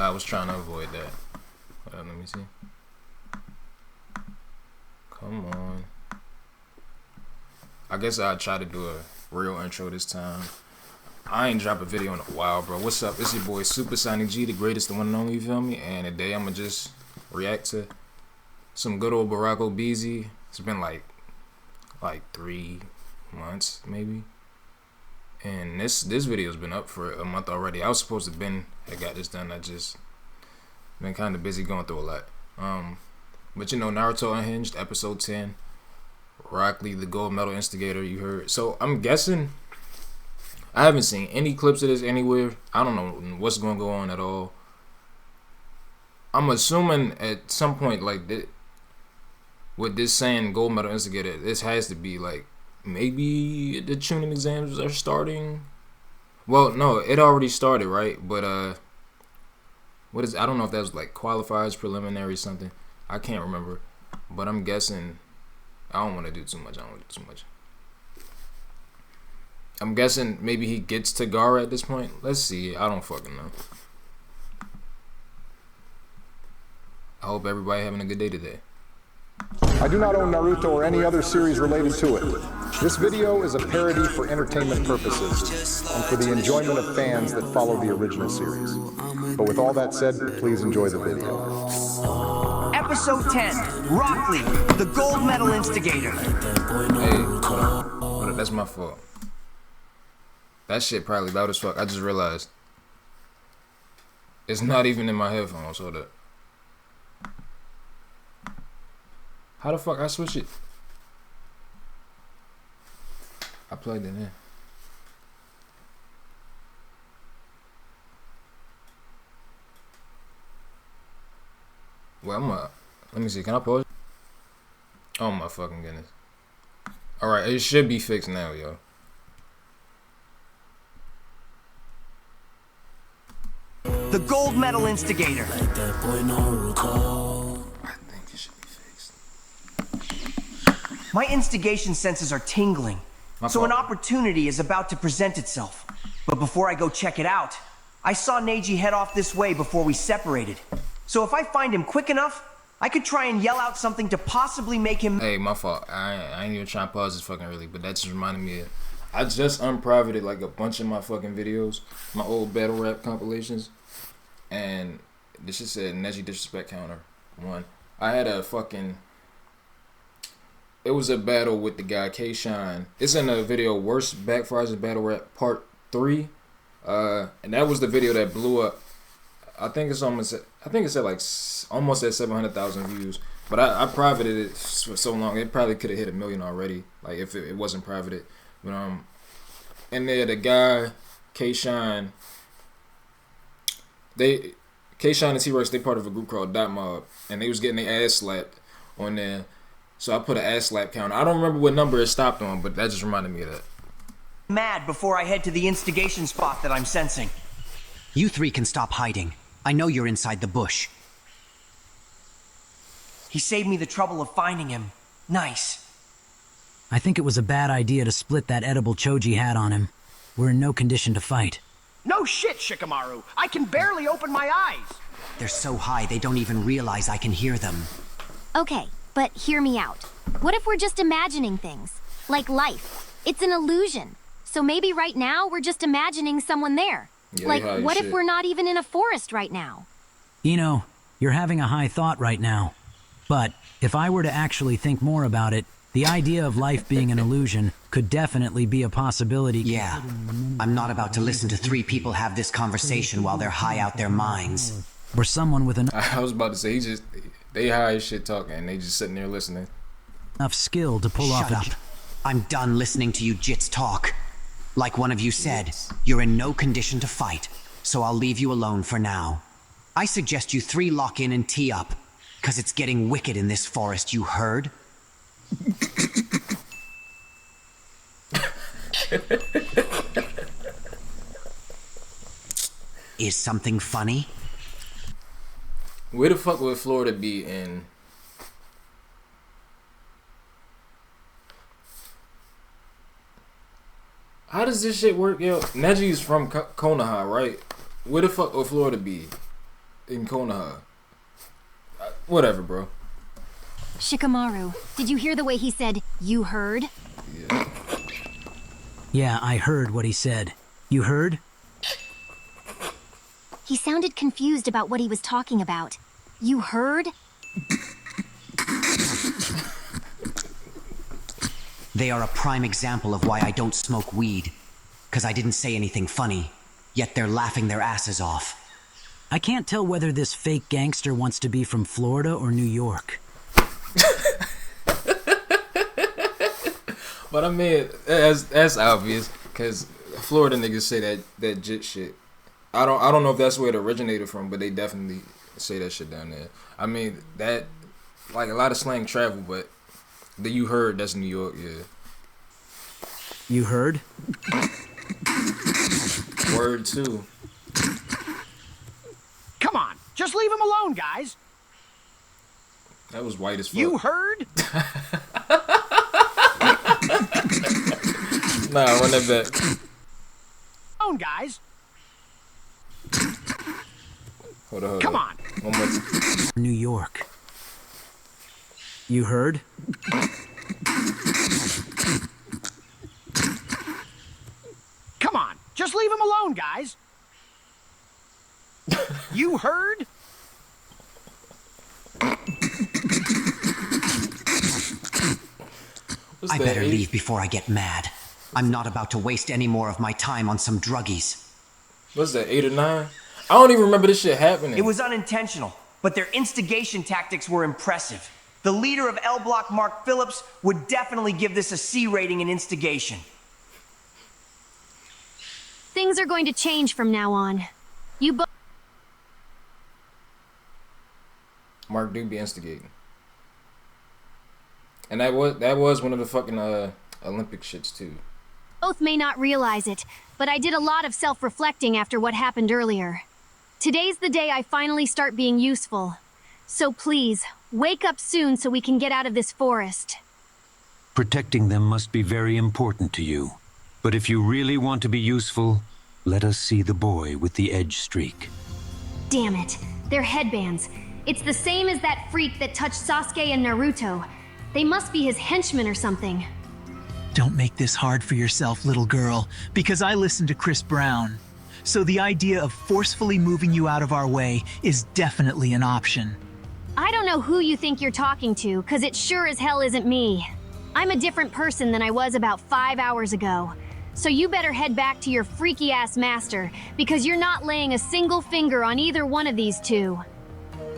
I was trying to avoid that. Let me see. Come on. I guess I'll try to do a real intro this time. I ain't dropped a video in a while, bro. What's up? It's your boy Super Sonic G, the greatest, the one and only, you feel me? And today I'm gonna just react to some good old Baracc Obeezy. It's been like 3 months maybe. And this video's been up for a month already. I was supposed to have got this done. I just been kind of busy going through a lot. But you know, Naruto Unhinged, episode 10. Rocc Lee, the gold medal instigator, you heard. So I'm guessing, I haven't seen any clips of this anywhere. I don't know what's going to go on at all. I'm assuming at some point, like, with this saying gold medal instigator, this has to be like, maybe the tuning exams are starting. Well, no, it already started, right? But I don't know if that was like qualifiers, preliminary, something. I can't remember. But I'm guessing, I don't want to do too much. I'm guessing maybe he gets to Gaara at this point. Let's see. I don't fucking know. I hope everybody having a good day today. I do not own Naruto or any other series related to it. This video is a parody for entertainment purposes and for the enjoyment of fans that follow the original series. But with all that said, please enjoy the video. Episode 10, Rocc Lee, the gold medal instigator. Hey, hold on. That's my fault. That shit probably loud as fuck. I just realized. It's not even in my headphones. Hold up. How the fuck I switch it? I plugged it in. Well, let me see. Can I pause it? Oh my fucking goodness. Alright, it should be fixed now, yo. The gold medal instigator. I think it should be fixed. My instigation senses are tingling. So an opportunity is about to present itself. But before I go check it out, I saw Neji head off this way before we separated. So if I find him quick enough, I could try and yell out something to possibly make him— Hey, my fault. I ain't even trying to pause this fucking really, but that just reminded me of— I just unprivated like a bunch of my fucking videos, my old battle rap compilations, and this shit said Neji disrespect counter 1. I had a fucking— it was a battle with the guy K-Shine. It's in the video Worst Backfires in Battle Rap Part 3. And that was the video that blew up. I think it's almost at like almost at 700,000 views. But I privated it for so long, it probably could have hit 1 million already. Like if it wasn't privated. But and there the guy K-Shine, K-Shine and T-Rex, they part of a group called Dot Mob, and they was getting their ass slapped on there. So I put an ass slap counter. I don't remember what number it stopped on, but that just reminded me of that. Mad before I head to the instigation spot that I'm sensing. You three can stop hiding. I know you're inside the bush. He saved me the trouble of finding him. Nice. I think it was a bad idea to split that edible Choji had on him. We're in no condition to fight. No shit, Shikamaru. I can barely open my eyes. They're so high they don't even realize I can hear them. Okay, but hear me out. What if we're just imagining things? Like life. It's an illusion. So maybe right now we're just imagining someone there. Yeah, like, what if we're not even in a forest right now? Ino, you're having a high thought right now. But if I were to actually think more about it, the idea of life being an illusion could definitely be a possibility. Yeah, I'm not about to listen to 3 people have this conversation while they're high out their minds. Or someone with I was about to say, they high as shit talking, and they just sitting there listening. enough skill to pull off Shut up. I'm done listening to you jits talk. Like one of you said, you're in no condition to fight, so I'll leave you alone for now. I suggest you 3 lock in and tee up, because it's getting wicked in this forest, you heard? Is something funny? Where the fuck would Florida be in? How does this shit work, yo? Neji's from Konoha, right? Where the fuck would Florida be? in Konoha. Whatever, bro. Shikamaru, did you hear the way he said, "You heard"? Yeah. Yeah, I heard what he said. You heard? He sounded confused about what he was talking about. You heard? They are a prime example of why I don't smoke weed. 'Cause I didn't say anything funny, yet they're laughing their asses off. I can't tell whether this fake gangster wants to be from Florida or New York. But I mean, that's obvious, because Florida niggas say that jit shit. I don't know if that's where it originated from, but they definitely say that shit down there. I mean, that, like, a lot of slang travel, but the "you heard," that's New York, yeah. You heard? Word too. Come on, just leave him alone, guys. That was white as fuck. You heard? Nah, run that back. Alone, guys. Hold on. Come on. One more time. New York. You heard? Come on, just leave him alone, guys. You heard? I better leave before I get mad. I'm not about to waste any more of my time on some druggies. What's that, 8 or 9? I don't even remember this shit happening. It was unintentional, but their instigation tactics were impressive. The leader of L Block, Mark Phillips, would definitely give this a C rating in instigation. Things are going to change from now on. You both. Mark do be instigating. And that was one of the fucking Olympic shits too. Both may not realize it, but I did a lot of self-reflecting after what happened earlier. Today's the day I finally start being useful. So please, wake up soon so we can get out of this forest. Protecting them must be very important to you. But if you really want to be useful, let us see the boy with the edge streak. Damn it, they're headbands. It's the same as that freak that touched Sasuke and Naruto. They must be his henchmen or something. Don't make this hard for yourself, little girl, because I listened to Chris Brown. So the idea of forcefully moving you out of our way is definitely an option. I don't know who you think you're talking to, cause it sure as hell isn't me. I'm a different person than I was about 5 hours ago. So you better head back to your freaky-ass master, because you're not laying a single finger on either one of these two.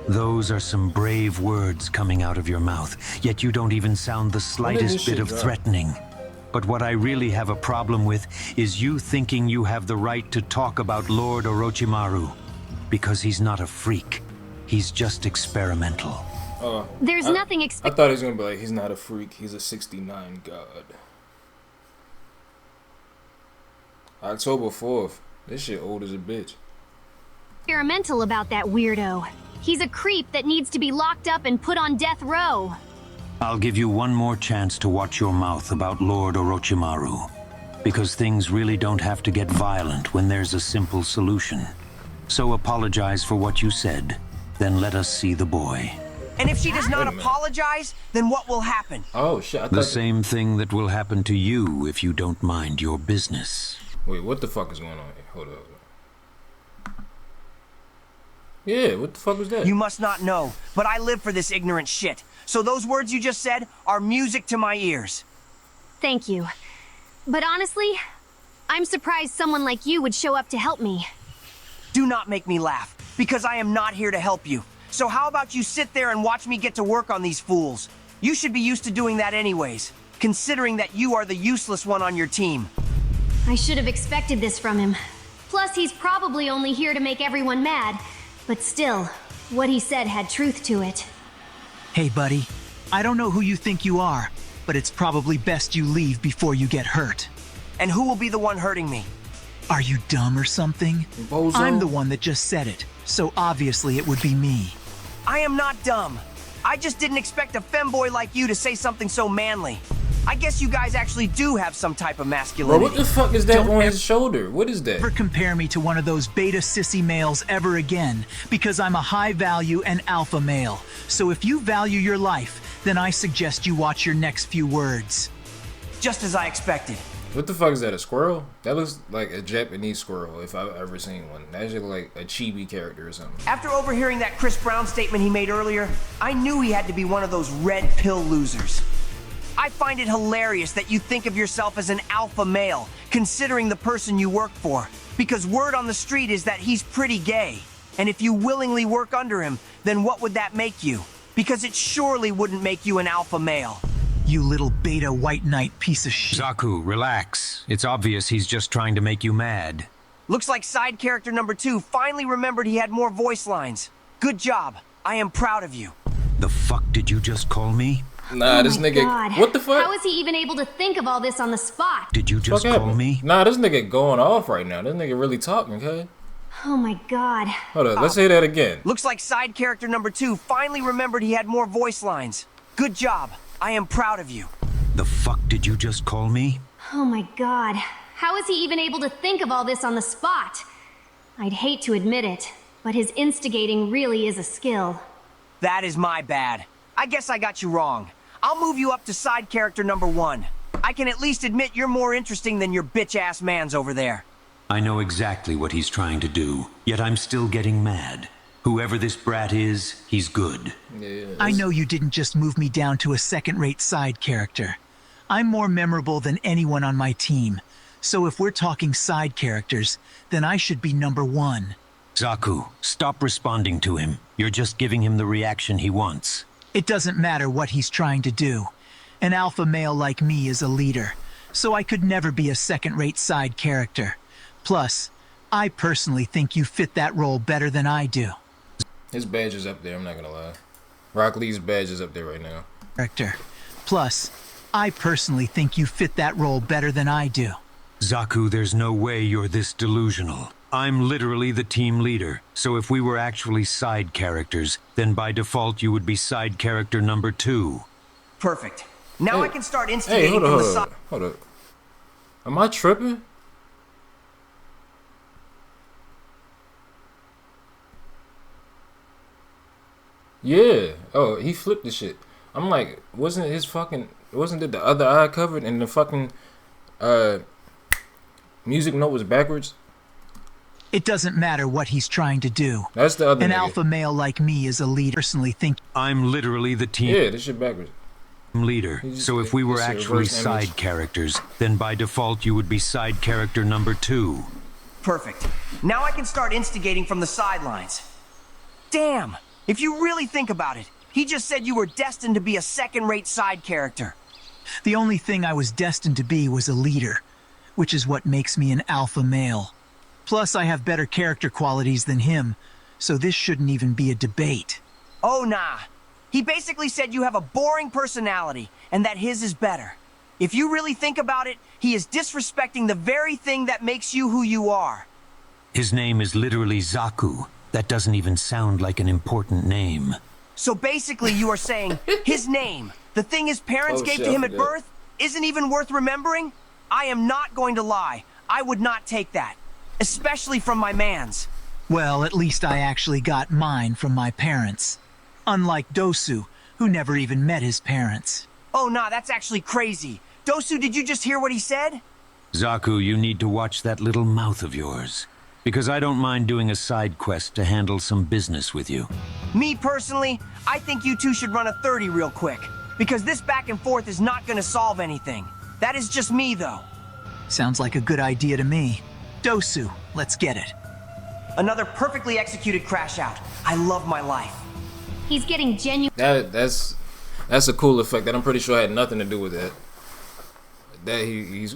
Those are some brave words coming out of your mouth, yet you don't even sound the slightest bit of threatening. But what I really have a problem with is you thinking you have the right to talk about Lord Orochimaru. Because he's not a freak. He's just experimental. There's nothing I thought he was gonna be like, he's not a freak, he's a 69 god. October 4th. This shit old as a bitch. experimental about that weirdo. He's a creep that needs to be locked up and put on death row. I'll give you one more chance to watch your mouth about Lord Orochimaru. Because things really don't have to get violent when there's a simple solution. So apologize for what you said, then let us see the boy. And if she does not apologize, then what will happen? Oh shit, The same thing that will happen to you if you don't mind your business. Wait, what the fuck is going on here? Hold up. Yeah, what the fuck was that? You must not know, but I live for this ignorant shit. So those words you just said are music to my ears. Thank you. But honestly, I'm surprised someone like you would show up to help me. Do not make me laugh, because I am not here to help you. So how about you sit there and watch me get to work on these fools? You should be used to doing that anyways, considering that you are the useless one on your team. I should have expected this from him. Plus, he's probably only here to make everyone mad. But still, what he said had truth to it. Hey, buddy. I don't know who you think you are, but it's probably best you leave before you get hurt. And who will be the one hurting me? Are you dumb or something? Bozo. I'm the one that just said it, so obviously it would be me. I am not dumb. I just didn't expect a femboy like you to say something so manly. I guess you guys actually do have some type of Bro, masculinity. what the fuck is that on his shoulder? What is that? Never compare me to one of those beta sissy males ever again, because I'm a high value and alpha male. So if you value your life, then I suggest you watch your next few words. Just as I expected. What the fuck is that, a squirrel? That looks like a Japanese squirrel, if I've ever seen one. That should look like a chibi character or something. After overhearing that Chris Brown statement he made earlier, I knew he had to be one of those red pill losers. I find it hilarious that you think of yourself as an alpha male, considering the person you work for, because word on the street is that he's pretty gay. And if you willingly work under him, then what would that make you? Because it surely wouldn't make you an alpha male. You little beta white knight piece of shit. Zaku, relax. It's obvious he's just trying to make you mad. Looks like side character number 2 finally remembered he had more voice lines. Good job. I am proud of you. The fuck did you just call me? Nah, this nigga. God. What the fuck? How is he even able to think of all this on the spot? Did you just call me? Nah, this nigga going off right now. This nigga really talking, okay? Oh my God. Hold up, let's hear that again. Looks like side character number 2 finally remembered he had more voice lines. Good job. I am proud of you. The fuck did you just call me? Oh my God. How is he even able to think of all this on the spot? I'd hate to admit it, but his instigating really is a skill. That is my bad. I guess I got you wrong. I'll move you up to side character number 1. I can at least admit you're more interesting than your bitch-ass mans over there. I know exactly what he's trying to do, yet I'm still getting mad. Whoever this brat is, he's good. Yeah, I know you didn't just move me down to a second-rate side character. I'm more memorable than anyone on my team. So if we're talking side characters, then I should be number 1. Zaku, stop responding to him. You're just giving him the reaction he wants. It doesn't matter what he's trying to do. An alpha male like me is a leader, so I could never be a second-rate side character. Plus, I personally think you fit that role better than I do. His badge is up there, I'm not gonna lie. Rocc Lee's badge is up there right now. Plus, I personally think you fit that role better than I do. Zaku, there's no way you're this delusional. I'm literally the team leader, so if we were actually side characters, then by default you would be side character number 2. Perfect. Now Hey. I can start Hey, instigating hold from the up, side. hold up. Am I tripping? Yeah. Oh, he flipped the shit. I'm like, wasn't it the other eye covered and the fucking music note was backwards? It doesn't matter what he's trying to do. That's the other An nigga. alpha male like me is a leader. Personally think I'm literally the team Yeah, this shit backwards. leader, so if we were It's a actually reverse image. side characters, then by default you would be side character number 2. Perfect. Now I can start instigating from the sidelines. Damn! If you really think about it, he just said you were destined to be a second-rate side character. the only thing I was destined to be was a leader, which is what makes me an alpha male. Plus, I have better character qualities than him, so this shouldn't even be a debate. Oh, nah. He basically said you have a boring personality, and that his is better. If you really think about it, he is disrespecting the very thing that makes you who you are. His name is literally Zaku. That doesn't even sound like an important name. So basically you are saying his name, the thing his parents Oh, gave shit, to I him at forgot. birth, isn't even worth remembering? I am not going to lie. I would not take that. Especially from my mans. Well, at least I actually got mine from my parents. Unlike Dosu, who never even met his parents. Oh, nah, that's actually crazy. Dosu, did you just hear what he said? Zaku, you need to watch that little mouth of yours. Because I don't mind doing a side quest to handle some business with you. Me personally, I think you two should run a 30 real quick. Because this back and forth is not gonna solve anything. That is just me, though. Sounds like a good idea to me. Dosu, let's get it. Another perfectly executed crash out. I love my life. He's getting genuine. That's a cool effect that I'm pretty sure had nothing to do with that. That he's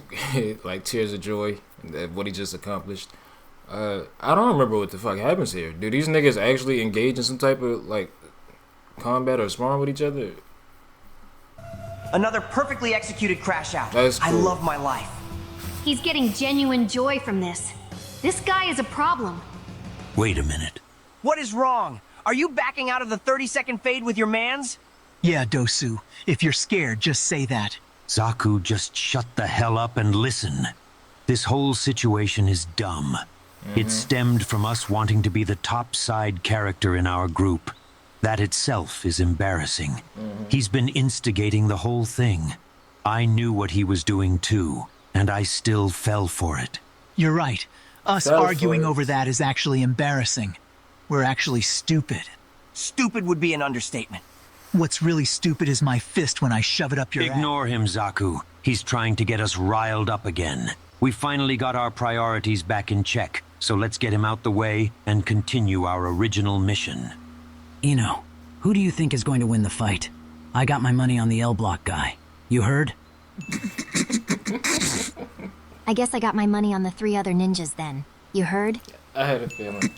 like tears of joy at what he just accomplished. I don't remember what the fuck happens here. Do these niggas actually engage in some type of like combat or sparring with each other? Another perfectly executed crash out. That's I cool. love my life. He's getting genuine joy from this. This guy is a problem. Wait a minute. What is wrong? Are you backing out of the 30-second fade with your mans? Yeah, Dosu, if you're scared, just say that. Zaku, just shut the hell up and listen. This whole situation is dumb. It stemmed from us wanting to be the top side character in our group. That itself is embarrassing. He's been instigating the whole thing. I knew what he was doing too, and I still fell for it. You're right. Us arguing over that is actually embarrassing. We're actually stupid. Stupid would be an understatement. What's really stupid is my fist when I shove it up your ass. Ignore him, Zaku. He's trying to get us riled up again. We finally got our priorities back in check, so let's get him out the way and continue our original mission. Ino, who do you think is going to win the fight? I got my money on the L Block guy. You heard? I guess I got my money on the 3 other ninjas then. You heard? I had a feeling.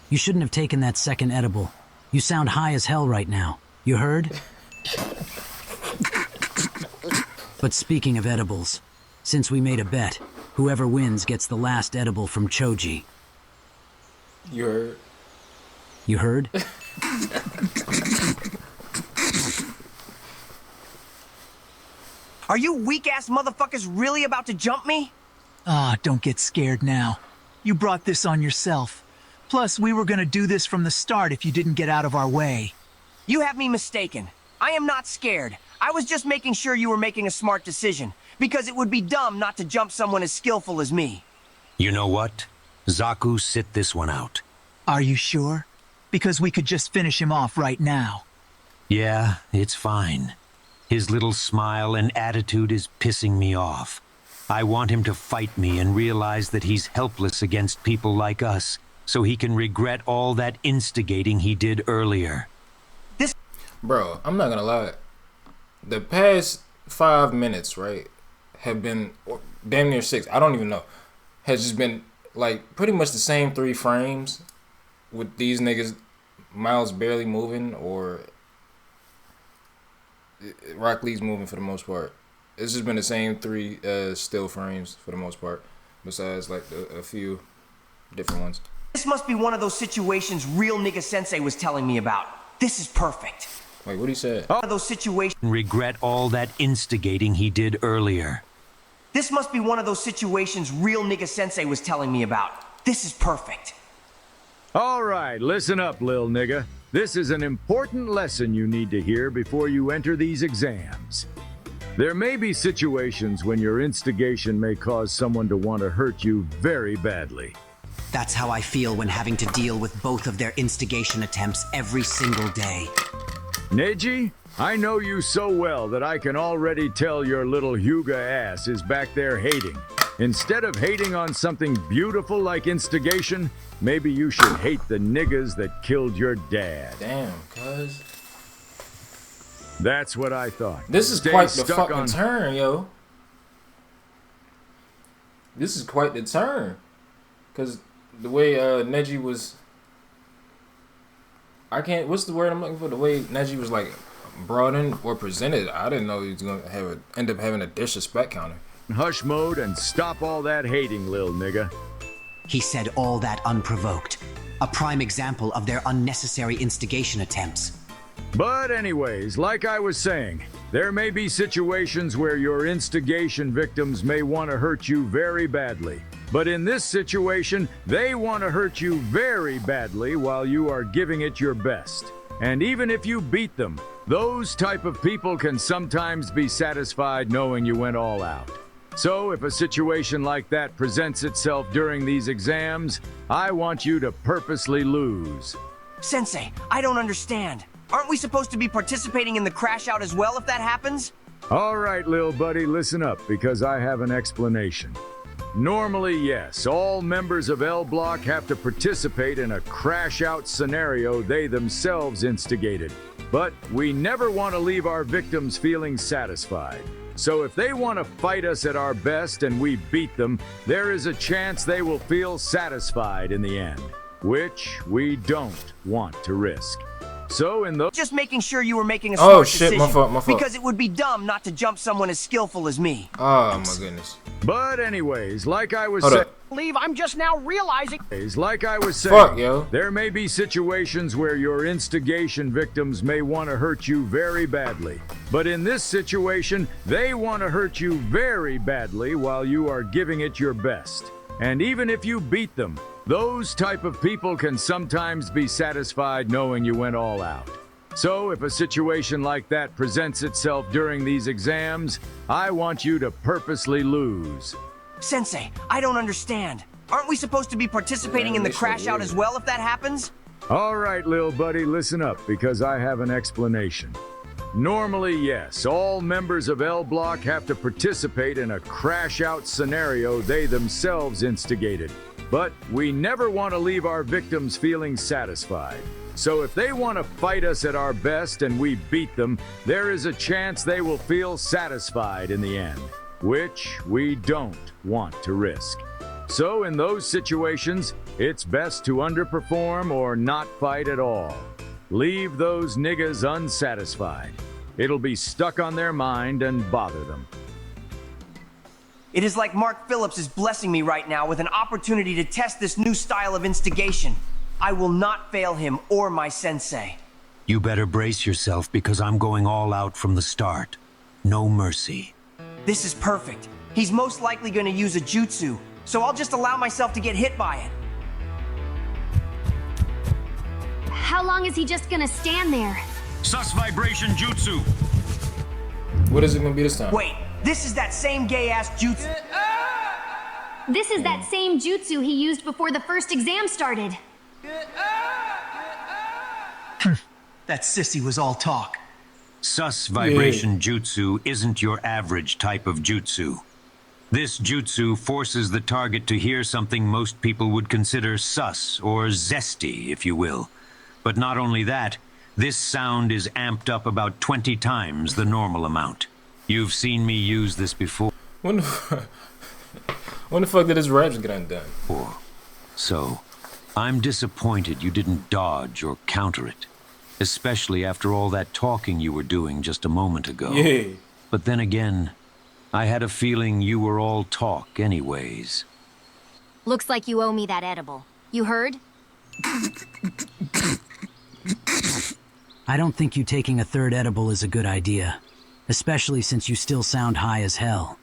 You shouldn't have taken that second edible. You sound high as hell right now. You heard? But speaking of edibles, since we made a bet, whoever wins gets the last edible from Choji. You heard? You heard? Are you weak-ass motherfuckers really about to jump me? Ah, don't get scared now. You brought this on yourself. Plus, we were gonna do this from the start if you didn't get out of our way. You have me mistaken. I am not scared. I was just making sure you were making a smart decision, because it would be dumb not to jump someone as skillful as me. You know what? Zaku, sit this one out. Are you sure? Because we could just finish him off right now. Yeah, it's fine. His little smile and attitude is pissing me off. I want him to fight me and realize that he's helpless against people like us, so he can regret all that instigating he did earlier. Bro, I'm not gonna lie. The past 5 minutes, right, have been damn near 6. I don't even know. Has just been like pretty much the same 3 frames with these niggas' mouths barely moving or Rocc Lee's moving for the most part. It's just been the same 3 still frames for the most part, besides like a few different ones. This must be one of those situations real nigga sensei was telling me about. This is perfect. Wait, what he said? One of those situations. Regret all that instigating he did earlier. This must be one of those situations real nigga sensei was telling me about. This is perfect. All right, listen up, lil nigga. This is an important lesson you need to hear before you enter these exams. There may be situations when your instigation may cause someone to want to hurt you very badly. That's how I feel when having to deal with both of their instigation attempts every single day. Neji, I know you so well that I can already tell your little Hyuga ass is back there hating. Instead of hating on something beautiful like instigation, maybe you should hate the niggas that killed your dad. Damn, cuz. That's what I thought. This is Stay quite the stuck fucking turn, yo. This is quite the turn. Because the way Neji was... what's the word I'm looking for? The way Neji was like brought in or presented, I didn't know he was going to end up having a disrespect counter. Hush mode and stop all that hating, lil nigga. He said all that unprovoked. A prime example of their unnecessary instigation attempts. But anyways, like I was saying, there may be situations where your instigation victims may want to hurt you very badly. But in this situation, they want to hurt you very badly while you are giving it your best. And even if you beat them, those type of people can sometimes be satisfied knowing you went all out. So if a situation like that presents itself during these exams, I want you to purposely lose. Sensei, I don't understand. Aren't we supposed to be participating in the crash out as well if that happens? All right, lil buddy, listen up, because I have an explanation. Normally, yes, all members of L Block have to participate in a crash-out scenario they themselves instigated. But we never want to leave our victims feeling satisfied. So if they want to fight us at our best and we beat them, there is a chance they will feel satisfied in the end, which we don't want to risk. So in those... Just making sure you were making a smart decision. My fault. Because it would be dumb not to jump someone as skillful as me. Oh, my goodness. But anyways, like I was saying... Leave, I'm just now realizing. Like I was saying, Fuck, yo. there may be situations where your instigation victims may want to hurt you very badly. But in this situation, they want to hurt you very badly while you are giving it your best. And even if you beat them, those type of people can sometimes be satisfied knowing you went all out. So if a situation like that presents itself during these exams, I want you to purposely lose. Sensei, I don't understand. Aren't we supposed to be participating in the crash out as well if that happens? All right, little buddy, listen up, because I have an explanation. Normally, yes, all members of L Block have to participate in a crash out scenario they themselves instigated. But we never want to leave our victims feeling satisfied. So if they want to fight us at our best and we beat them, there is a chance they will feel satisfied in the end, which we don't want to risk. So in those situations, it's best to underperform or not fight at all. Leave those niggas unsatisfied. It'll be stuck on their mind and bother them. It is like Mark Phillips is blessing me right now with an opportunity to test this new style of instigation. I will not fail him or my sensei. You better brace yourself because I'm going all out from the start. No mercy. This is perfect. He's most likely going to use a jutsu, so I'll just allow myself to get hit by it. How long is he just gonna stand there? Sus vibration jutsu. What is it gonna be this time? Wait, this is that same gay-ass jutsu. This is that same jutsu he used before the first exam started. That sissy was all talk. Sus vibration jutsu isn't your average type of jutsu. This jutsu forces the target to hear something most people would consider sus or zesty, if you will. But not only that, this sound is amped up about 20 times the normal amount. You've seen me use this before. When the fuck did his raps get undone? So, I'm disappointed you didn't dodge or counter it. Especially after all that talking you were doing just a moment ago. Yeah. But then again, I had a feeling you were all talk anyways. Looks like you owe me that edible. You heard? I don't think you taking a third edible is a good idea, especially since you still sound high as hell.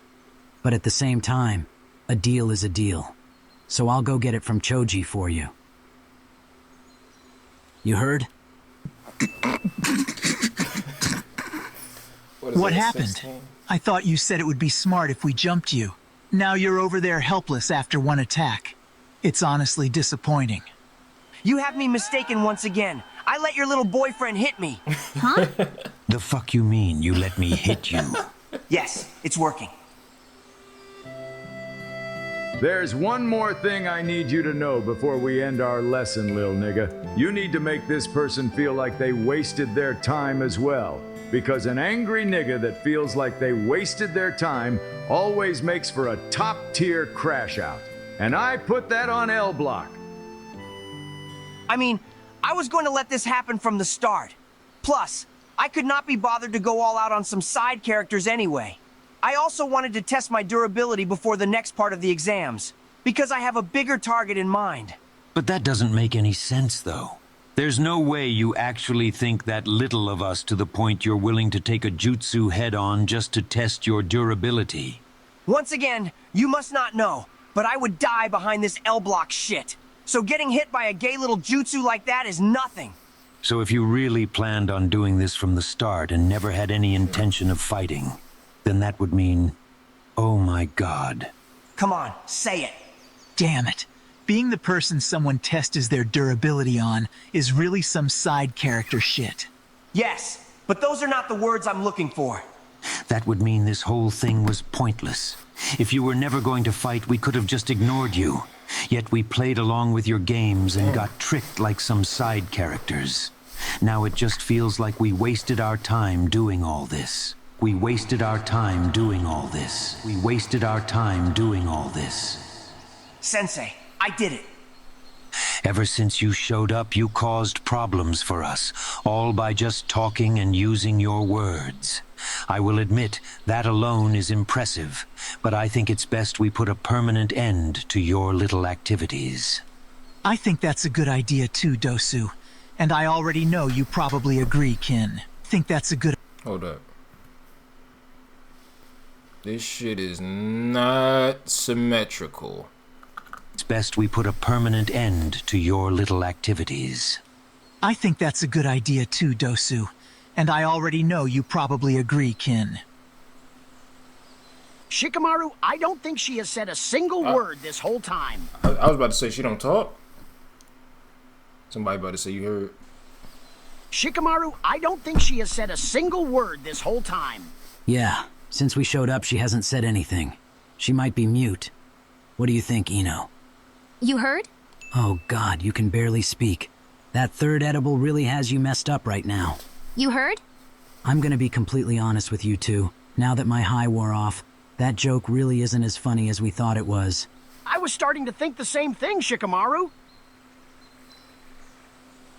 But at the same time, a deal is a deal. So I'll go get it from Choji for you. You heard? What happened? I thought you said it would be smart if we jumped you. Now you're over there helpless after one attack. It's honestly disappointing. You have me mistaken once again. I let your little boyfriend hit me. Huh? The fuck you mean you let me hit you? Yes, it's working. There's one more thing I need you to know before we end our lesson, lil nigga. You need to make this person feel like they wasted their time as well. Because an angry nigga that feels like they wasted their time always makes for a top-tier crash out. And I put that on L Block. I mean, I was going to let this happen from the start. Plus, I could not be bothered to go all out on some side characters anyway. I also wanted to test my durability before the next part of the exams, because I have a bigger target in mind. But that doesn't make any sense, though. There's no way you actually think that little of us to the point you're willing to take a jutsu head-on just to test your durability. Once again, you must not know, but I would die behind this L-block shit. So getting hit by a gay little jutsu like that is nothing. So if you really planned on doing this from the start and never had any intention of fighting, then that would mean, oh my God. Come on, say it. Damn it. Being the person someone tests their durability on is really some side character shit. Yes, but those are not the words I'm looking for. That would mean this whole thing was pointless. If you were never going to fight, we could have just ignored you. Yet we played along with your games and got tricked like some side characters. Now it just feels like we wasted our time doing all this. We wasted our time doing all this. We wasted our time doing all this. Sensei, I did it. Ever since you showed up, you caused problems for us, all by just talking and using your words. I will admit that alone is impressive, but I think it's best we put a permanent end to your little activities. I think that's a good idea too, Dosu. And I already know you probably agree, Kin. Think that's a good... Hold up. This shit is not symmetrical. It's best we put a permanent end to your little activities. I think that's a good idea too, Dosu. And I already know you probably agree, Kin. Shikamaru, I don't think she has said a single word this whole time. I was about to say she don't talk. Somebody about to say you heard. Shikamaru, I don't think she has said a single word this whole time. Yeah, since we showed up, she hasn't said anything. She might be mute. What do you think, Ino? You heard? Oh God, you can barely speak. That third edible really has you messed up right now. You heard? I'm gonna be completely honest with you two. Now that my high wore off, that joke really isn't as funny as we thought it was. I was starting to think the same thing, Shikamaru.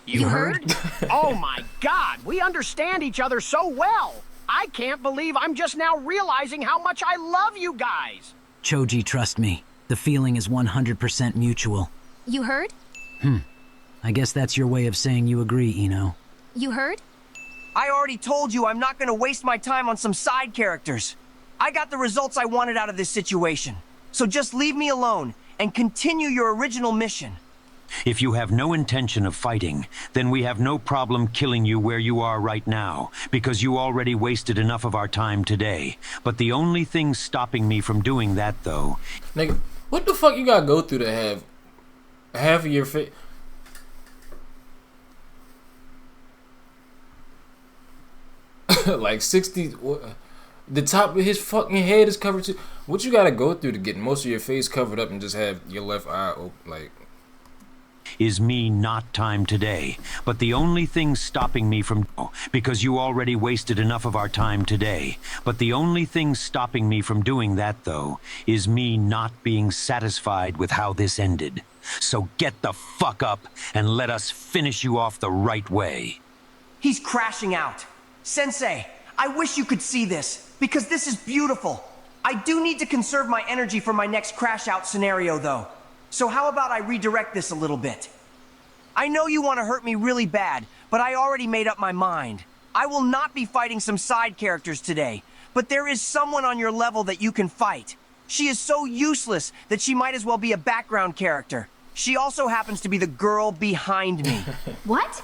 You heard? Oh my God, we understand each other so well. I can't believe I'm just now realizing how much I love you guys. Choji, trust me. The feeling is 100% mutual. You heard? I guess that's your way of saying you agree, Ino. You heard? I already told you I'm not gonna waste my time on some side characters. I got the results I wanted out of this situation. So just leave me alone and continue your original mission. If you have no intention of fighting, then we have no problem killing you where you are right now, because you already wasted enough of our time today. But the only thing stopping me from doing that, though... Nigga, what the fuck you gotta go through to have half of your face... like 60... The top of his fucking head is covered too. What you gotta go through to get most of your face covered up and just have your left eye open, like... is me not time today, but the only thing stopping me from... because you already wasted enough of our time today. But the only thing stopping me from doing that, though, is me not being satisfied with how this ended. So get the fuck up and let us finish you off the right way. He's crashing out. Sensei, I wish you could see this, because this is beautiful. I do need to conserve my energy for my next crash out scenario, though. So how about I redirect this a little bit? I know you want to hurt me really bad, but I already made up my mind. I will not be fighting some side characters today, but there is someone on your level that you can fight. She is so useless that she might as well be a background character. She also happens to be the girl behind me. What?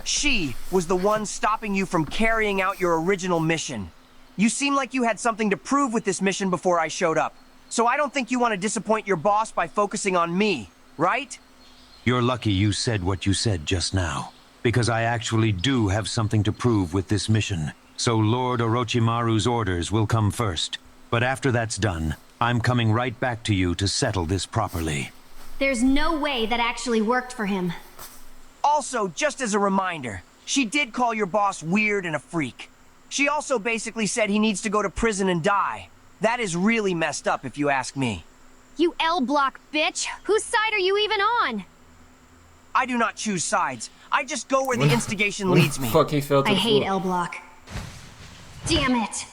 She was the one stopping you from carrying out your original mission. You seem like you had something to prove with this mission before I showed up. So I don't think you want to disappoint your boss by focusing on me, right? You're lucky you said what you said just now, because I actually do have something to prove with this mission. So Lord Orochimaru's orders will come first. But after that's done, I'm coming right back to you to settle this properly. There's no way that actually worked for him. Also, just as a reminder, she did call your boss weird and a freak. She also basically said he needs to go to prison and die. That is really messed up if you ask me. You L-block bitch! Whose side are you even on? I do not choose sides. I just go where the instigation leads me. Fuck, he fell to I the hate floor. L-block. Damn it!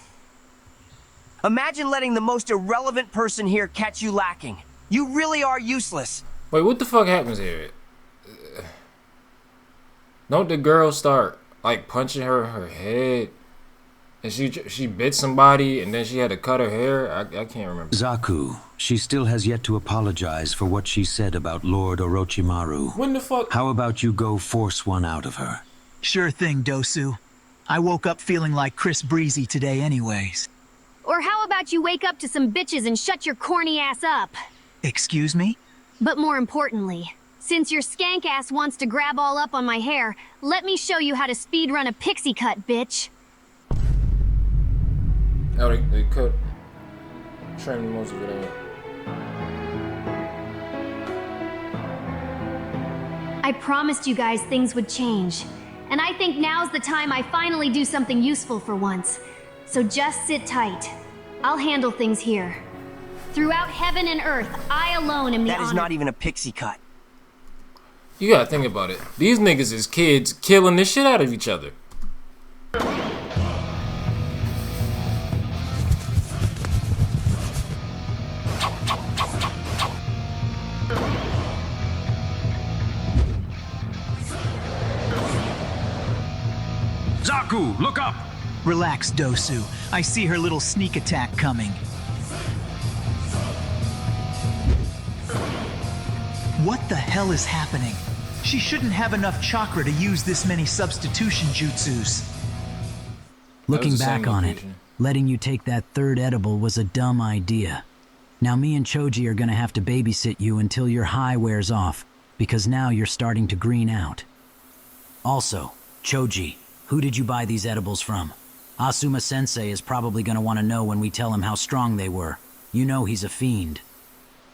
Imagine letting the most irrelevant person here catch you lacking. You really are useless. Wait, what the fuck happens here? Don't the girl start like punching her head? And she bit somebody and then she had to cut her hair? I can't remember. Zaku, she still has yet to apologize for what she said about Lord Orochimaru. When the fuck? How about you go force one out of her? Sure thing, Dosu. I woke up feeling like Chris Breezy today anyways. Or how about you wake up to some bitches and shut your corny ass up? Excuse me? But more importantly, since your skank ass wants to grab all up on my hair, let me show you how to speedrun a pixie cut, bitch. Oh, they cut. Trimmed most of it out. I promised you guys things would change. And I think now's the time I finally do something useful for once. So just sit tight. I'll handle things here. Throughout heaven and earth, I alone am the That is not even a pixie cut. You gotta think about it. These niggas is kids killing the shit out of each other. Zaku, look up! Relax, Dosu. I see her little sneak attack coming. What the hell is happening? She shouldn't have enough chakra to use this many substitution jutsus. Looking back on it, letting you take that third edible was a dumb idea. Now me and Choji are gonna have to babysit you until your high wears off, because now you're starting to green out. Also, Choji, who did you buy these edibles from? Asuma-sensei is probably gonna want to know when we tell him how strong they were. You know he's a fiend.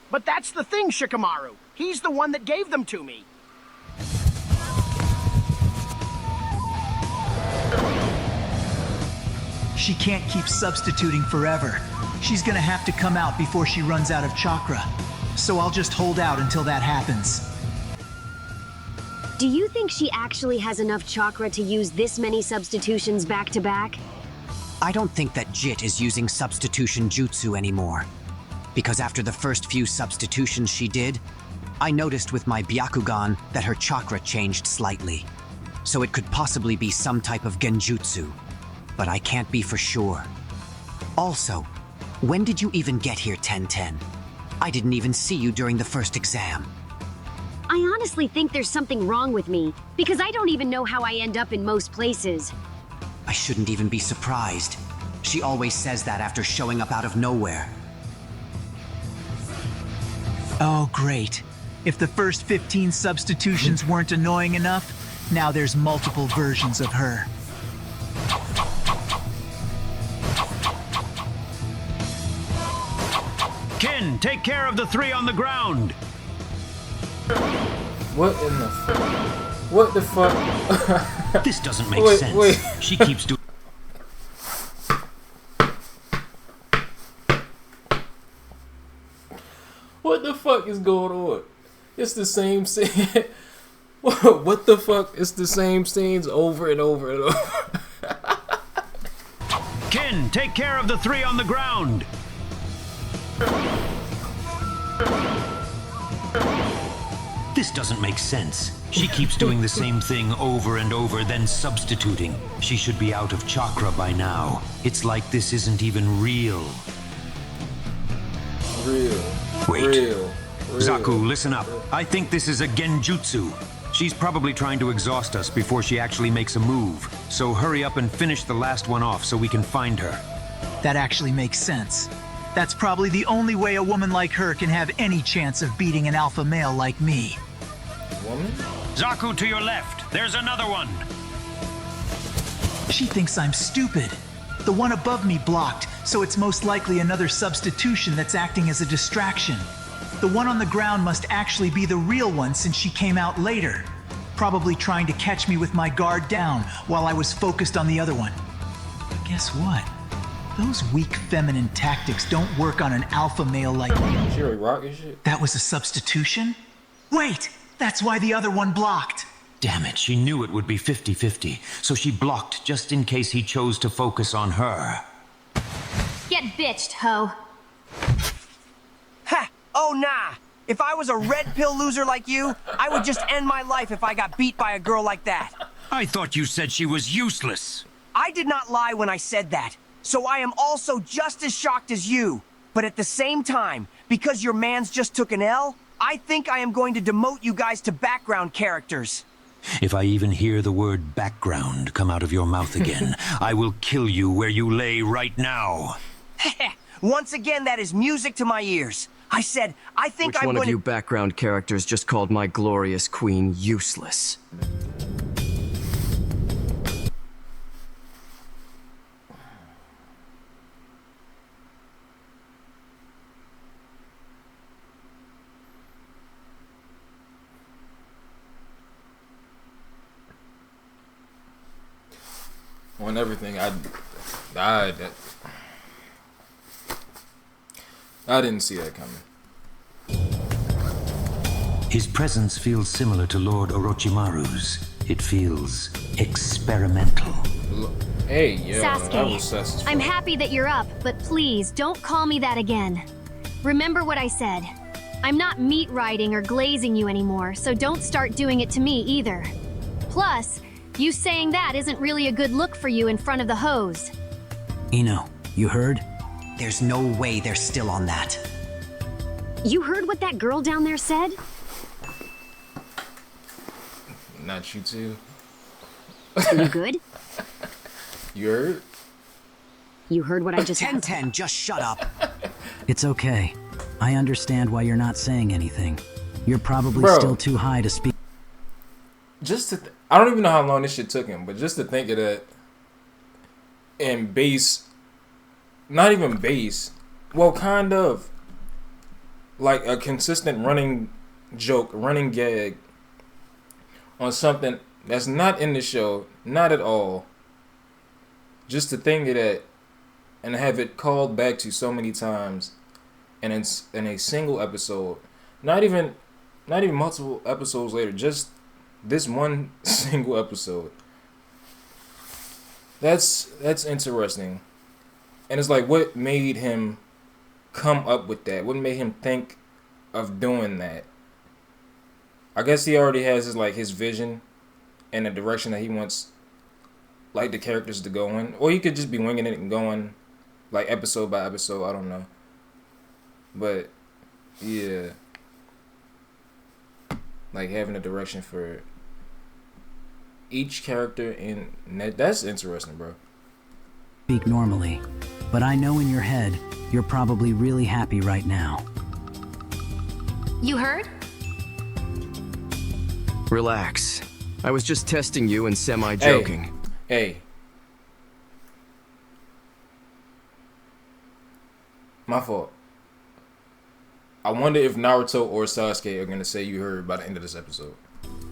But that's the thing, Shikamaru. He's the one that gave them to me. She can't keep substituting forever. She's gonna have to come out before she runs out of chakra. So I'll just hold out until that happens. Do you think she actually has enough chakra to use this many substitutions back to back? I don't think that Jit is using substitution jutsu anymore. Because after the first few substitutions she did, I noticed with my Byakugan that her chakra changed slightly. So it could possibly be some type of genjutsu. But I can't be for sure. Also, when did you even get here, 1010? I didn't even see you during the first exam. I honestly think there's something wrong with me, because I don't even know how I end up in most places. I shouldn't even be surprised. She always says that after showing up out of nowhere. Oh, great. If the first 15 substitutions weren't annoying enough, now there's multiple versions of her. Ken, take care of the 3 on the ground! What in the what the fuck? This doesn't make sense. Wait. She keeps doing... What the fuck is going on? It's the same scene. What the fuck? It's the same scenes over and over and over. Ken, take care of the 3 on the ground! This doesn't make sense. She keeps doing the same thing over and over, then substituting. She should be out of chakra by now. It's like this isn't even real. Wait. Zaku, listen up. I think this is a genjutsu. She's probably trying to exhaust us before she actually makes a move. So hurry up and finish the last one off so we can find her. That actually makes sense. That's probably the only way a woman like her can have any chance of beating an alpha male like me. Woman? Zaku, to your left. There's another one. She thinks I'm stupid. The one above me blocked, so it's most likely another substitution that's acting as a distraction. The one on the ground must actually be the real one since she came out later. Probably trying to catch me with my guard down while I was focused on the other one. But guess what? Those weak feminine tactics don't work on an alpha male like me. She really rocking shit. That was a substitution? Wait! That's why the other one blocked. Damn it, she knew it would be 50-50, so she blocked just in case he chose to focus on her. Get bitched, ho. Ha! Oh, nah. If I was a red pill loser like you, I would just end my life if I got beat by a girl like that. I thought you said she was useless. I did not lie when I said that. So I am also just as shocked as you. But at the same time, because your mans just took an L, I think I am going to demote you guys to background characters. If I even hear the word background come out of your mouth again, I will kill you where you lay right now. Once again, that is music to my ears. I said, I think Which one of you background characters just called my glorious queen useless? On everything, I didn't see that coming. His presence feels similar to Lord Orochimaru's. It feels experimental. Hey, yo, that was sus as Sasuke, fuck. I'm happy that you're up, but please don't call me that again. Remember what I said. I'm not meat riding or glazing you anymore, so don't start doing it to me either. Plus, You saying that isn't really a good look for you in front of the hose. Ino, you heard? There's no way they're still on that. You heard what that girl down there said? Not you too. You good? You heard? You heard what I just said? 10-10, just shut up. It's okay. I understand why you're not saying anything. You're probably still too high to speak. I don't even know how long this shit took him, but just to think of that, and base, not even base, well, kind of, like a consistent running joke, running gag on something that's not in the show, not at all. Just to think of that and have it called back to so many times, and it's in a single episode, not even multiple episodes later, just this one single episode. That's interesting. And it's like, what made him come up with that? What made him think of doing that? I guess he already has his vision and the direction that he wants like the characters to go in. Or he could just be winging it and going like episode by episode, I don't know. But yeah. Like having a direction for each character, and that's interesting, bro. Speak normally, but I know in your head you're probably really happy right now. You heard? Relax. I was just testing you and semi-joking. Hey. My fault. I wonder if Naruto or Sasuke are gonna say you heard by the end of this episode.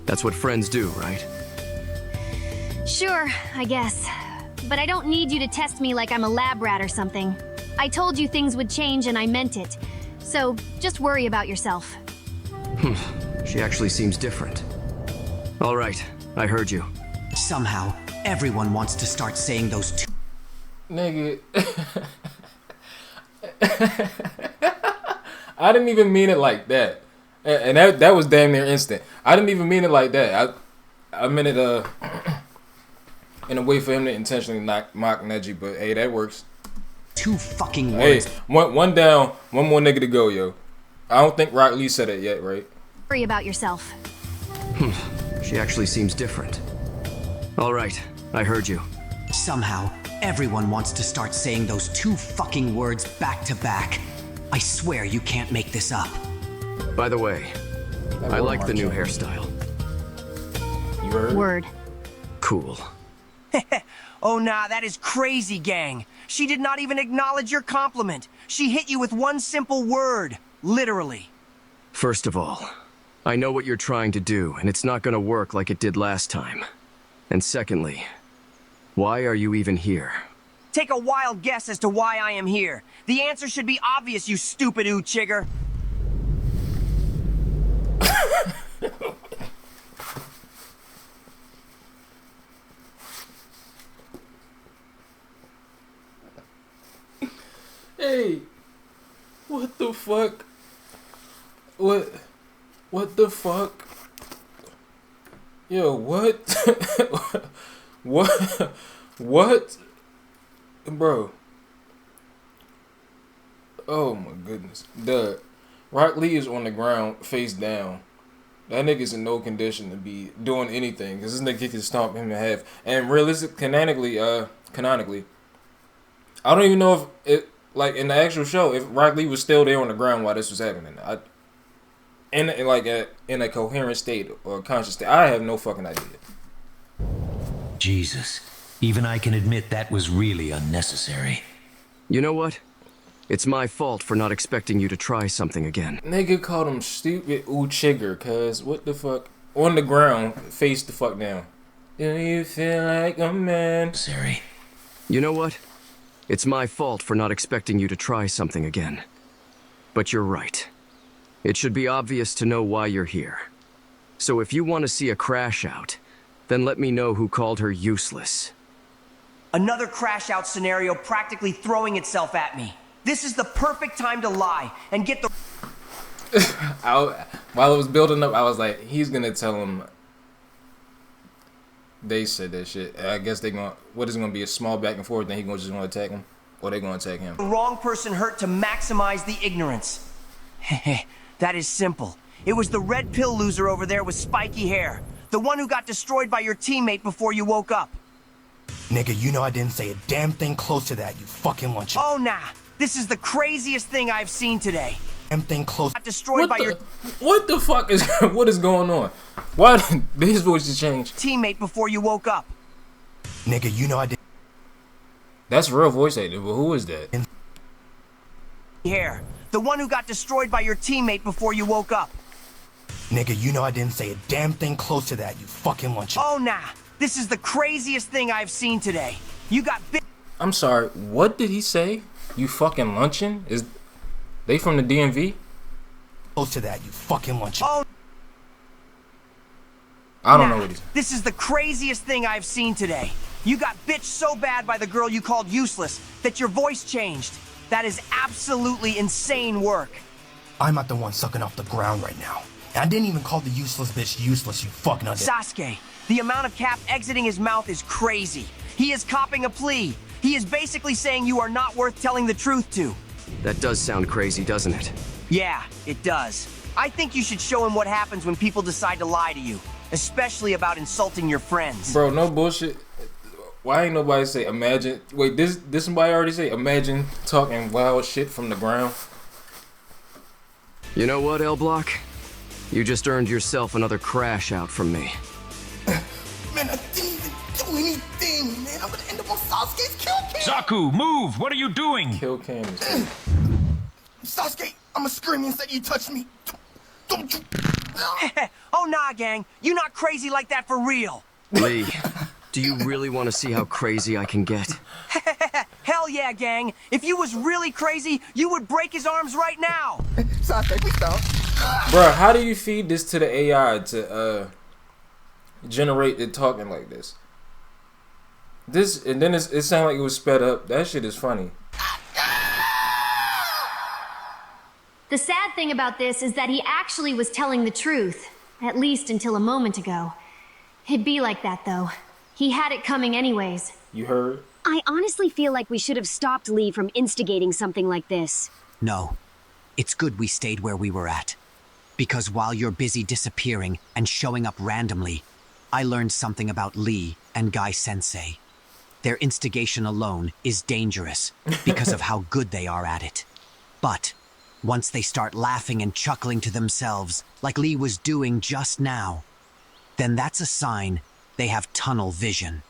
That's what friends do, right? Sure, I guess. But I don't need you to test me like I'm a lab rat or something. I told you things would change and I meant it. So, just worry about yourself. She actually seems different. All right, I heard you. Somehow, everyone wants to start saying those two. Nigga. I didn't even mean it like that. And that was damn near instant. I didn't even mean it like that. I meant it in a way for him to intentionally mock Neji, but hey, that works. Two fucking words. Hey, one down, one more nigga to go, yo. I don't think Rocc Lee said it yet, right? Worry about yourself. She actually seems different. All right, I heard you. Somehow, everyone wants to start saying those two fucking words back to back. I swear you can't make this up. By the way, I like the new hairstyle. You heard? Word. Cool. Oh nah, that is crazy, gang. She did not even acknowledge your compliment. She hit you with one simple word. Literally. First of all, I know what you're trying to do, and it's not gonna work like it did last time. And secondly, why are you even here? Take a wild guess as to why I am here. The answer should be obvious, you stupid Chigger. Hey, what the fuck? What the fuck? Yo, what? What? Bro. Oh my goodness. Rocc Lee is on the ground, face down. That nigga's in no condition to be doing anything, because this nigga can stomp him in half. And realistic, canonically, I don't even know if it, like in the actual show, if Rocc Lee was still there on the ground while this was happening. In a coherent state or a conscious state, I have no fucking idea. Jesus. Even I can admit that was really unnecessary. You know what? It's my fault for not expecting you to try something again. Nigga called him stupid Chigger, cuz what the fuck? On the ground, face the fuck down. Do you feel like a man? Sorry. You know what? It's my fault for not expecting you to try something again. But you're right. It should be obvious to know why you're here. So if you want to see a crash out, then let me know who called her useless. Another crash out scenario practically throwing itself at me. This is the perfect time to lie and get the... While it was building up, I was like, he's gonna tell him They said that shit. I guess they gonna. What is it gonna be? A small back and forth? Then he just gonna attack him, or they gonna attack him? The wrong person hurt to maximize the ignorance. That is simple. It was the red pill loser over there with spiky hair. The one who got destroyed by your teammate before you woke up. Nigga, you know I didn't say a damn thing close to that, you fucking lunch. Oh, nah. This is the craziest thing I've seen today. Damn thing close. Got destroyed by your... What the fuck is... What is going on? Why did his voice just change? Teammate before you woke up. Nigga, you know I did... That's real voice acting, but who is that? Hair. The one who got destroyed by your teammate before you woke up. Nigga, you know I didn't say a damn thing close to that, you fucking lunch. Oh, nah. This is the craziest thing I've seen today. You got bit. I'm sorry, what did he say? You fucking luncheon? Is they from the DMV? Close to that, you fucking luncheon. Oh. I don't know what he's... This is the craziest thing I've seen today. You got bitched so bad by the girl you called useless that your voice changed. That is absolutely insane work. I'm not the one sucking off the ground right now. And I didn't even call the useless bitch useless, you fucking under... Sasuke, the amount of cap exiting his mouth is crazy. He is copping a plea. He is basically saying you are not worth telling the truth to. That does sound crazy, doesn't it? Yeah, it does. I think you should show him what happens when people decide to lie to you. Especially about insulting your friends. Bro, no bullshit. Why ain't nobody say imagine... Wait, this somebody already say imagine talking wild shit from the ground? You know what, L Block? You just earned yourself another crash out from me. Man, I didn't even do anything, man. I'm gonna end up on Sasuke's kill cam. Zaku, move! What are you doing? Kill cam. Sasuke, I'ma scream and say you touched me. Don't you... Oh, nah, gang. You not crazy like that for real. Lee, do you really want to see how crazy I can get? Hell yeah, gang. If you was really crazy, you would break his arms right now. Sasuke, we stop. Bro, how do you feed this to the AI to generate it talking like this? This and then it sounded like it was sped up. That shit is funny. The sad thing about this is that he actually was telling the truth, at least until a moment ago. It'd be like that, though. He had it coming anyways. You heard? I honestly feel like we should have stopped Lee from instigating something like this. No. It's good we stayed where we were at. Because while you're busy disappearing and showing up randomly, I learned something about Lee and Guy Sensei. Their instigation alone is dangerous because of how good they are at it. But once they start laughing and chuckling to themselves, like Lee was doing just now, then that's a sign they have tunnel vision.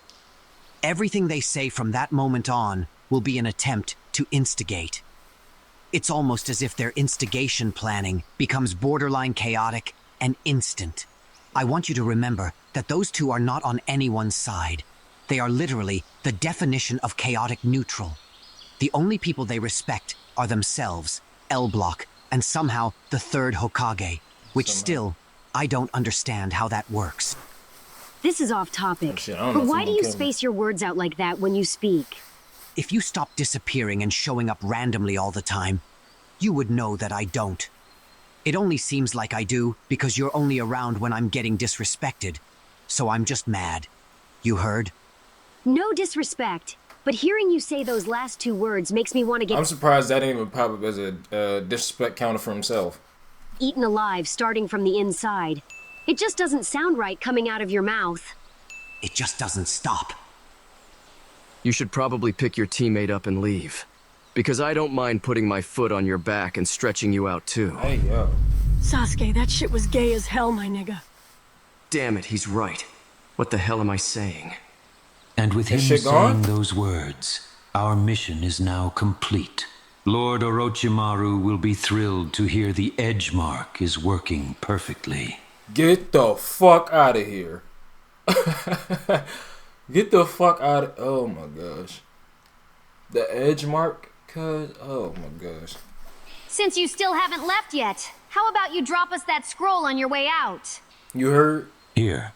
Everything they say from that moment on will be an attempt to instigate. It's almost as if their instigation planning becomes borderline chaotic and instant. I want you to remember that those two are not on anyone's side. They are literally the definition of chaotic neutral. The only people they respect are themselves, L Block, and somehow the third Hokage, which still, I don't understand how that works. This is off topic, shit, but why do you space your words out like that when you speak? If you stop disappearing and showing up randomly all the time, you would know that I don't. It only seems like I do because you're only around when I'm getting disrespected, so I'm just mad. You heard? No disrespect, but hearing you say those last two words makes me want to get... I'm surprised that didn't even pop up as a disrespect counter for himself. Eaten alive starting from the inside. It just doesn't sound right coming out of your mouth. It just doesn't stop. You should probably pick your teammate up and leave. Because I don't mind putting my foot on your back and stretching you out too. Hey, yo. Sasuke, that shit was gay as hell, my nigga. Damn it, he's right. What the hell am I saying? And with him shit saying gone? those words, our mission is now complete. Lord Orochimaru will be thrilled to hear the edge mark is working perfectly. Get the fuck out of here. Get the fuck out of... Oh my gosh. The edge mark? Cuz... Oh my gosh. Since you still haven't left yet, how about you drop us that scroll on your way out? You heard? Here.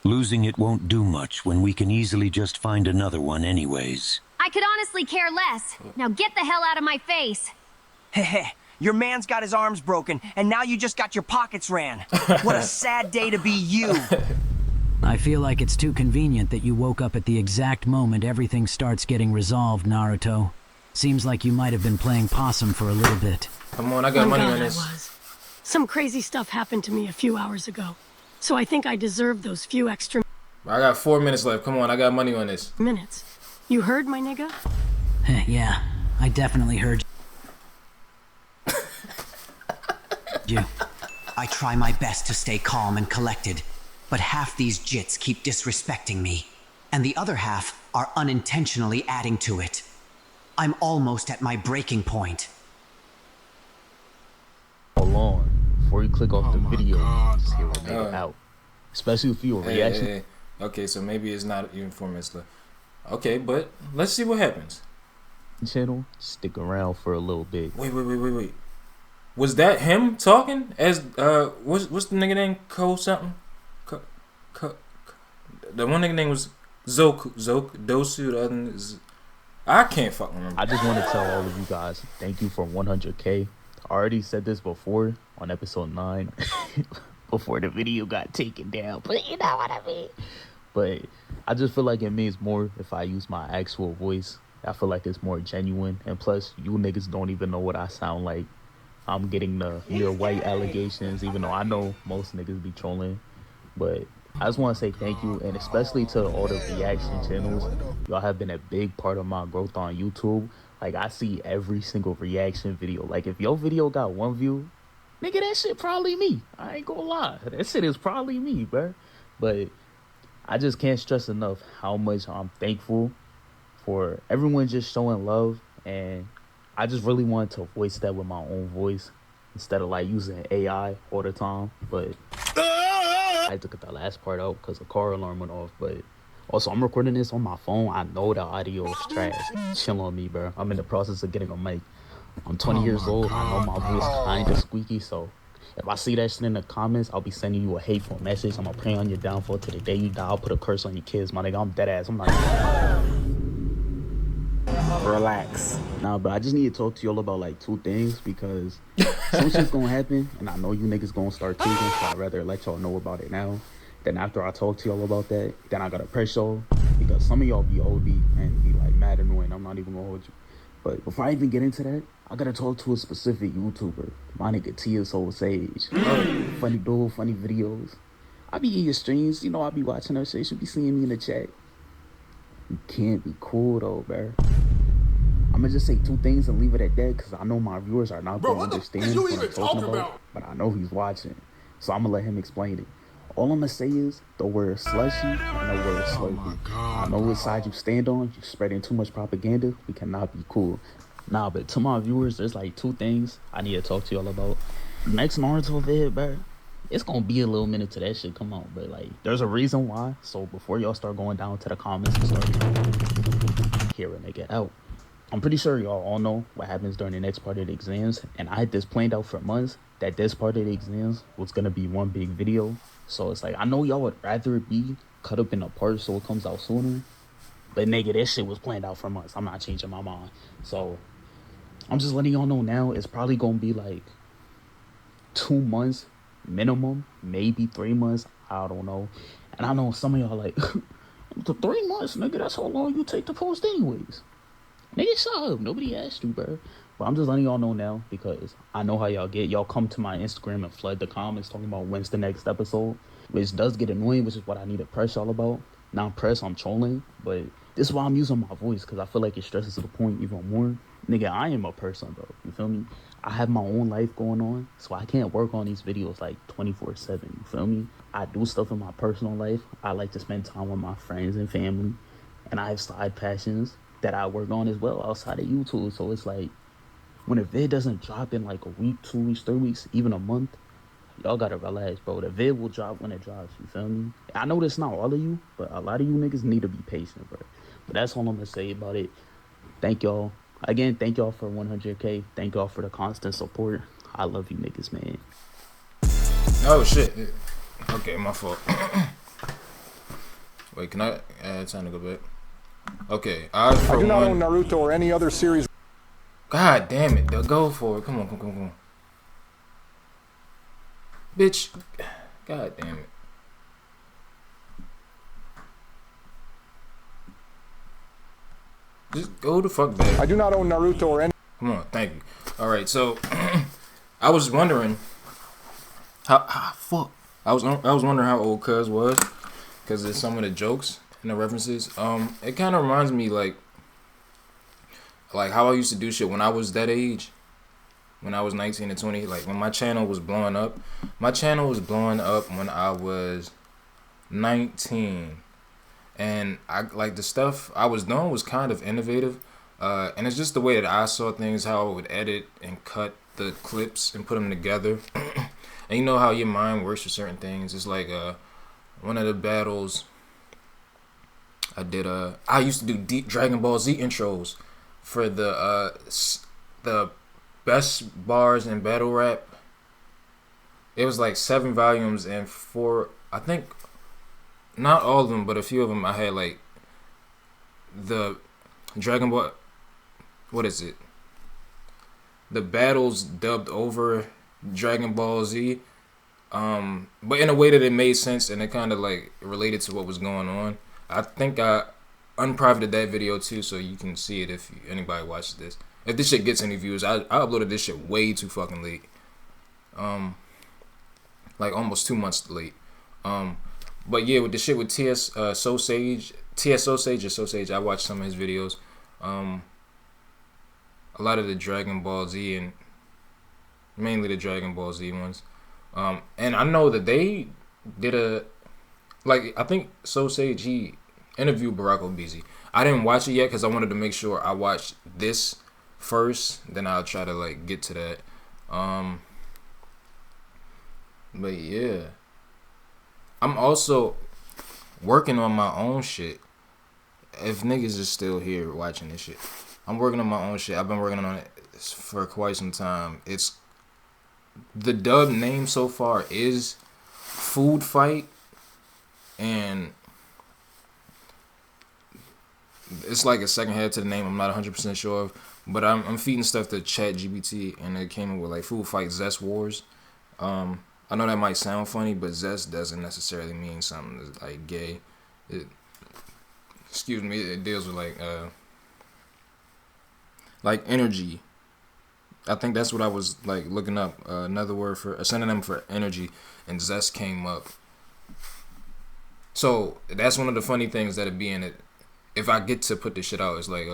Losing it won't do much when we can easily just find another one anyways. I could honestly care less. Now get the hell out of my face. Heh. Your man's got his arms broken, and now you just got your pockets ran. What a sad day to be you. I feel like it's too convenient that you woke up at the exact moment everything starts getting resolved, Naruto. Seems like you might have been playing possum for a little bit. Come on, I got money on this. I was. Some crazy stuff happened to me a few hours ago, so I think I deserve those few extra I got 4 minutes left. Come on, I got money on this. minutes. You heard, my nigga? Yeah, I definitely heard you. I try my best to stay calm and collected, but half these jits keep disrespecting me, and the other half are unintentionally adding to it. I'm almost at my breaking point. Hold on, before you click off the video, just hear what nigga out. Especially if you a reaction. Hey. Okay, so maybe it's not even 4 minutes left. Okay, but let's see what happens. Channel, stick around for a little bit. Wait. Was that him talking? As what's the nigga name? Ko something? The one nigga name was Zoku, Dosu. The other is I can't fucking remember. I just want to tell all of you guys, thank you for 100K. I already said this before on episode 9, before the video got taken down. But you know what I mean. But I just feel like it means more if I use my actual voice. I feel like it's more genuine. And plus, you niggas don't even know what I sound like. I'm getting the "you're white" allegations, even though I know most niggas be trolling. But I just want to say thank you, and especially to all the reaction channels. Y'all have been a big part of my growth on YouTube. Like, I see every single reaction video. Like, if your video got 1 view, nigga, that shit probably me. I ain't gonna lie. That shit is probably me, bro. But I just can't stress enough how much I'm thankful for everyone just showing love, and I just really wanted to voice that with my own voice instead of like using AI all the time. But I had to cut that last part out because the car alarm went off. But also, I'm recording this on my phone. I know the audio is trash. Chill on me, bro. I'm in the process of getting a mic. I'm 20 years old. I know my voice kind of squeaky, so if I see that shit in the comments, I'll be sending you a hateful message. I'm gonna pray on your downfall to the day you die. I'll put a curse on your kids, my nigga. I'm dead ass. I'm not. Relax. Nah, but I just need to talk to y'all about like 2 things because some shit's gonna happen, and I know you niggas gonna start tweaking, so I'd rather let y'all know about it now. Then after I talk to y'all about that, then I gotta press y'all because some of y'all be OD and be like mad annoying. I'm not even gonna hold you. But before I even get into that, I gotta talk to a specific YouTuber. My nigga Tia Soul Sage. Funny dude, funny videos. I be in your streams, you know, I be watching her shit. You should be seeing me in the chat. You can't be cool though, bro. I'm gonna just say 2 things and leave it at that because I know my viewers are not gonna understand what I'm talking about. But I know he's watching, so I'm gonna let him explain it. All I'm gonna say is the word slushy and the word slurpee. I know which side you stand on. You're spreading too much propaganda. We cannot be cool. Nah, but to my viewers, there's like 2 things I need to talk to y'all about. Next Naruto vid, bro, it's gonna be a little minute to that shit come out, but like, there's a reason why. So before y'all start going down to the comments and start hearing it get out, I'm pretty sure y'all all know what happens during the next part of the exams, and I had this planned out for months that this part of the exams was gonna be one big video. So it's like, I know y'all would rather it be cut up in a part so it comes out sooner, but nigga, this shit was planned out for months. I'm not changing my mind. So I'm just letting y'all know now, it's probably gonna be like 2 months minimum, maybe 3 months, I don't know. And I know some of y'all like, to 3 months, nigga, that's how long you take to post anyways. Nigga, shut up. Nobody asked you, bro. But I'm just letting y'all know now because I know how y'all get. Y'all come to my Instagram and flood the comments talking about when's the next episode, which does get annoying, which is what I need to press y'all about. Not press, I'm trolling, but this is why I'm using my voice because I feel like it stresses the point even more. Nigga, I am a person, bro. You feel me? I have my own life going on, so I can't work on these videos like 24/7. You feel me? I do stuff in my personal life. I like to spend time with my friends and family, and I have side passions that I work on as well outside of YouTube. So it's like, when a vid doesn't drop in like a week, 2 weeks, 3 weeks, even a month, y'all gotta relax, bro. The vid will drop when it drops, you feel me? I know that's not all of you, but a lot of you niggas need to be patient, bro. But that's all I'm gonna say about it. Thank y'all. Again, thank y'all for 100K. Thank y'all for the constant support. I love you niggas, man. Oh, shit. Okay, my fault. Wait, can I add time to go back? Okay, I do not own Naruto or any other series. God damn it, go for it. Come on. Bitch. God damn it. Just go the fuck back. I do not own Naruto or any. Come on, thank you. All right, so I was wondering fuck. I was wondering how old Cuz was, because of some of the jokes and the references. It kind of reminds me like how I used to do shit when I was that age, when I was 19 and 20. Like when my channel was blowing up. My channel was blowing up when I was 19, and I like the stuff I was doing was kind of innovative. And it's just the way that I saw things, how I would edit and cut the clips and put them together. And you know how your mind works for certain things. It's like one of the battles I did. I used to do deep Dragon Ball Z intros for the best bars in battle rap. It was like 7 volumes and 4. I think not all of them, but a few of them. I had like the Dragon Ball. What is it? The battles dubbed over Dragon Ball Z, but in a way that it made sense and it kind of like related to what was going on. I think I unprivated that video too, so you can see it if anybody watches this. If this shit gets any views, I uploaded this shit way too fucking late, like almost 2 months late. But yeah, with the shit with TSO Sage, I watched some of his videos. A lot of the Dragon Ball Z and mainly the Dragon Ball Z ones. And I know that they did I think So Sage, he interviewed Baracc Obeezy. I didn't watch it yet because I wanted to make sure I watched this first, then I'll try to like get to that. But yeah, I'm also working on my own shit. If niggas is still here watching this shit, I'm working on my own shit. I've been working on it for quite some time. It's the dub name so far is Food Fight, and it's like a second half to the name I'm not 100% sure of, but I'm feeding stuff to ChatGPT, and it came with like Food Fight Zest Wars. I know that might sound funny, but zest doesn't necessarily mean something that's like gay. It deals with like energy. I think that's what I was like looking up. Another word for a synonym for energy, and zest came up. So that's one of the funny things that'd be in it. If I get to put this shit out, it's like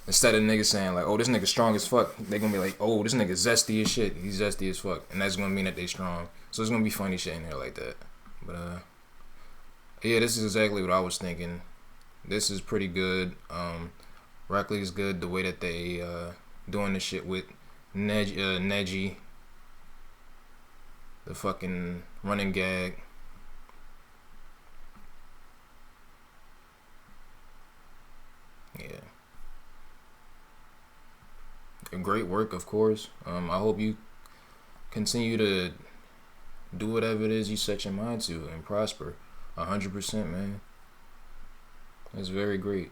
instead of niggas saying like, oh, this nigga strong as fuck, they gonna be like, oh, this nigga zesty as shit. He's zesty as fuck, and that's gonna mean that they strong. So it's gonna be funny shit in here like that. But yeah, this is exactly what I was thinking. This is pretty good. Rocc Lee is good. The way that they doing this shit with Neji, the fucking running gag. Yeah. Great work, of course. I hope you continue to do whatever it is you set your mind to and prosper 100%, man. That's very great.